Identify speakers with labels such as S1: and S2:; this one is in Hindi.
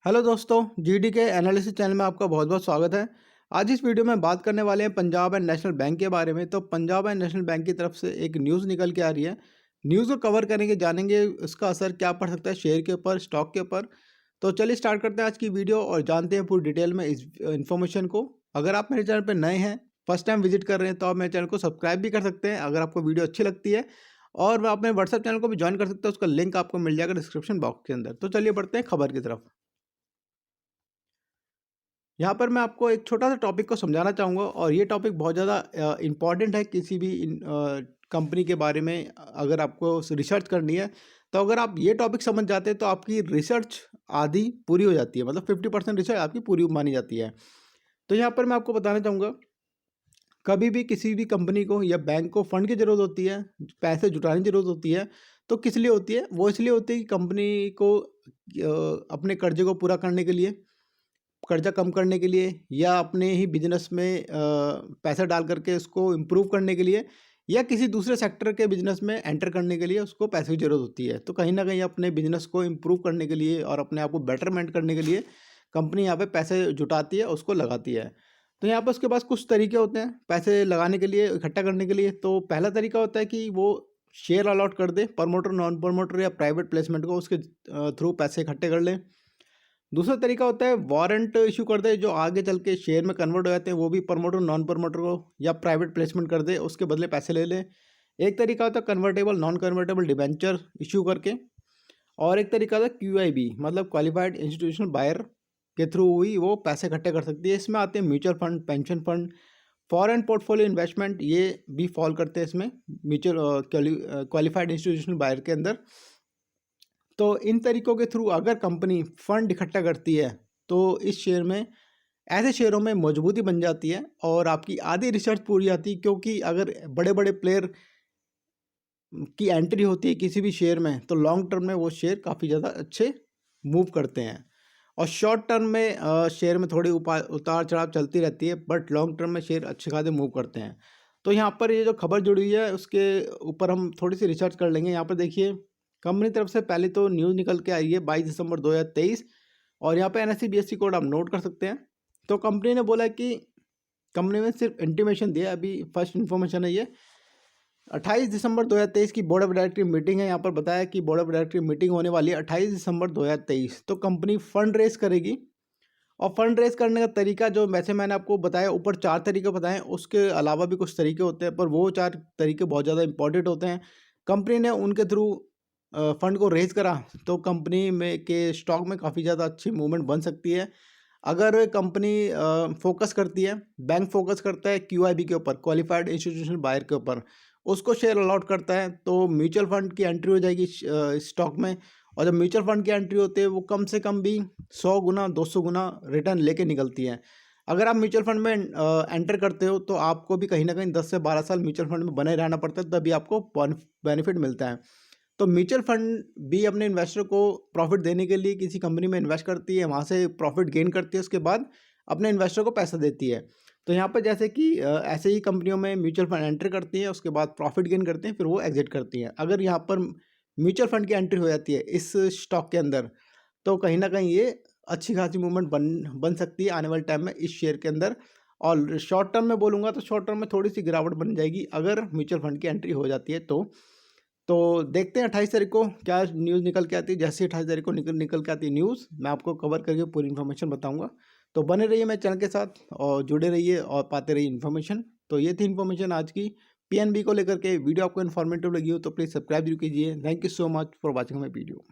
S1: हेलो दोस्तों, जीडी के एनालिसिस चैनल में आपका बहुत बहुत स्वागत है। आज इस वीडियो में बात करने वाले हैं पंजाब एंड नेशनल बैंक के बारे में। तो पंजाब एंड नेशनल बैंक की तरफ से एक न्यूज़ निकल के आ रही है। न्यूज़ को कवर करेंगे, जानेंगे उसका असर क्या पड़ सकता है शेयर के ऊपर, स्टॉक के ऊपर। तो चलिए स्टार्ट करते हैं आज की वीडियो और जानते हैं पूरी डिटेल में इस इन्फॉर्मेशन को। अगर आप मेरे चैनल पर नए हैं, फर्स्ट टाइम विजिट कर रहे हैं, तो आप मेरे चैनल को सब्सक्राइब भी कर सकते हैं अगर आपको वीडियो अच्छी लगती है। और आप मेरे व्हाट्सएप चैनल को भी ज्वाइन कर सकते हैं, उसका लिंक आपको मिल जाएगा डिस्क्रिप्शन बॉक्स के अंदर। तो चलिए बढ़ते हैं खबर की तरफ। यहाँ पर मैं आपको एक छोटा सा टॉपिक को समझाना चाहूँगा और ये टॉपिक बहुत ज़्यादा इम्पॉर्टेंट है किसी भी कंपनी के बारे में। अगर आपको रिसर्च करनी है तो अगर आप ये टॉपिक समझ जाते हैं तो आपकी रिसर्च आधी पूरी हो जाती है, मतलब 50% रिसर्च आपकी पूरी मानी जाती है। तो यहाँ पर मैं आपको बताना चाहूँगा, कभी भी किसी भी कंपनी को या बैंक को फंड की ज़रूरत होती है, पैसे जुटाने की ज़रूरत होती है। तो किस लिए होती है? वो इसलिए होती है कि कंपनी को अपने कर्जे को पूरा करने के लिए, कर्जा कम करने के लिए, या अपने ही बिजनेस में पैसा डाल करके उसको इम्प्रूव करने के लिए, या किसी दूसरे सेक्टर के बिजनेस में एंटर करने के लिए उसको पैसे की ज़रूरत होती है। तो कहीं ना कहीं अपने बिजनेस को इम्प्रूव करने के लिए और अपने आप को बेटरमेंट करने के लिए कंपनी यहाँ पे पैसे जुटाती है, उसको लगाती है। तो यहाँ पर उसके पास कुछ तरीके होते हैं पैसे लगाने के लिए, इकट्ठा करने के लिए। तो पहला तरीका होता है कि वो शेयर अलॉट कर दे, प्रमोटर, नॉन प्रमोटर या प्राइवेट प्लेसमेंट को, उसके थ्रू पैसे इकट्ठे कर लें। दूसरा तरीका होता है वारंट इशू कर दे, जो आगे चल के शेयर में कन्वर्ट हो जाते हैं, वो भी प्रमोटर, नॉन प्रमोटर को, या प्राइवेट प्लेसमेंट कर दे, उसके बदले पैसे ले लें। एक तरीका होता है convertible, non convertible debenture issue करके। और एक तरीका होता है क्यूआईबी, मतलब क्वालिफाइड इंस्टीट्यूशनल बायर के थ्रू हुई वो पैसे इकट्ठे कर सकती है। इसमें आते हैं mutual fund, pension fund, foreign portfolio investment, ये भी फॉल करते हैं इसमें म्यूचुअल क्वालिफाइड इंस्टीट्यूशनल बायर के अंदर। तो इन तरीकों के थ्रू अगर कंपनी फंड इकट्ठा करती है तो इस शेयर में, ऐसे शेयरों में मजबूती बन जाती है और आपकी आधी रिसर्च पूरी आती है। क्योंकि अगर बड़े बड़े प्लेयर की एंट्री होती है किसी भी शेयर में तो लॉन्ग टर्म में वो शेयर काफ़ी ज़्यादा अच्छे मूव करते हैं। और शॉर्ट टर्म में शेयर में थोड़ी उतार चढ़ाव चलती रहती है, बट लॉन्ग टर्म में शेयर अच्छे खासे मूव करते हैं। तो यहाँ पर ये जो खबर जुड़ी हुई है उसके ऊपर हम थोड़ी सी रिसर्च कर लेंगे। यहाँ पर देखिए, कंपनी तरफ से पहले तो न्यूज़ निकल के आई है 22 दिसंबर 2023, और यहाँ पे NSE BSE कोड आप नोट कर सकते हैं। तो कंपनी ने बोला कि कंपनी ने सिर्फ इंटीमेशन दिया, अभी फर्स्ट इन्फॉर्मेशन है ये। 28 दिसंबर 2023 की बोर्ड ऑफ डायरेक्टर मीटिंग है। यहाँ पर बताया कि बोर्ड ऑफ डायरेक्टर मीटिंग होने वाली है 28 दिसंबर 2023। तो कंपनी फंड रेज करेगी, और फंड रेज करने का तरीका जो वैसे मैंने आपको बताया, ऊपर 4 तरीके बताएं, उसके अलावा भी कुछ तरीके होते हैं, पर वो 4 तरीके बहुत ज़्यादा इंपॉर्टेंट होते हैं। कंपनी ने उनके थ्रू फंड को रेज करा तो कंपनी में के स्टॉक में काफ़ी ज़्यादा अच्छी मूवमेंट बन सकती है। अगर कंपनी फोकस करती है, बैंक फोकस करता है क्यूआईबी के ऊपर, क्वालिफाइड इंस्टीट्यूशनल बायर के ऊपर, उसको शेयर अलॉट करता है, तो म्यूचुअल फंड की एंट्री हो जाएगी स्टॉक में। और जब म्यूचुअल फंड की एंट्री होती है वो कम से कम भी 100 गुना 200 गुना रिटर्न लेके निकलती है। अगर आप म्यूचुअल फंड में एंटर करते हो तो आपको भी कहीं ना कहीं 10 से 12 साल म्यूचुअल फंड में बने रहना पड़ता है, तभी आपको बेनिफिट मिलता है। तो म्यूचुअल फंड भी अपने इन्वेस्टर को प्रॉफिट देने के लिए किसी कंपनी में इन्वेस्ट करती है, वहाँ से प्रॉफिट गेन करती है, उसके बाद अपने इन्वेस्टर को पैसा देती है। तो यहाँ पर जैसे कि ऐसे ही कंपनियों में म्यूचुअल फंड एंटर करती है, उसके बाद प्रॉफिट गेन करते हैं, फिर वो एग्जिट करती हैं। अगर यहाँ पर म्यूचुअल फंड की एंट्री हो जाती है इस स्टॉक के अंदर, तो कहीं ना कहीं ये अच्छी खासी मूवमेंट बन सकती है आने वाले टाइम में इस शेयर के अंदर। और शॉर्ट टर्म में बोलूँगा तो शॉर्ट टर्म में थोड़ी सी गिरावट बन जाएगी अगर म्यूचुअल फंड की एंट्री हो जाती है। तो देखते हैं 28 तारीख को क्या न्यूज़ निकल के आती है। जैसे 28 तारीख को निकल के आती है न्यूज़, मैं आपको कवर करके पूरी इन्फॉर्मेशन बताऊंगा। तो बने रहिए मेरे चैनल के साथ और जुड़े रहिए और पाते रहिए इन्फॉर्मेशन। तो ये थी इन्फॉर्मेशन आज की पीएनबी को लेकर के। वीडियो आपको इन्फॉर्मेटिव लगी हो तो प्लीज़ सब्सक्राइब जरूर कीजिए। Thank you so much for watching my video.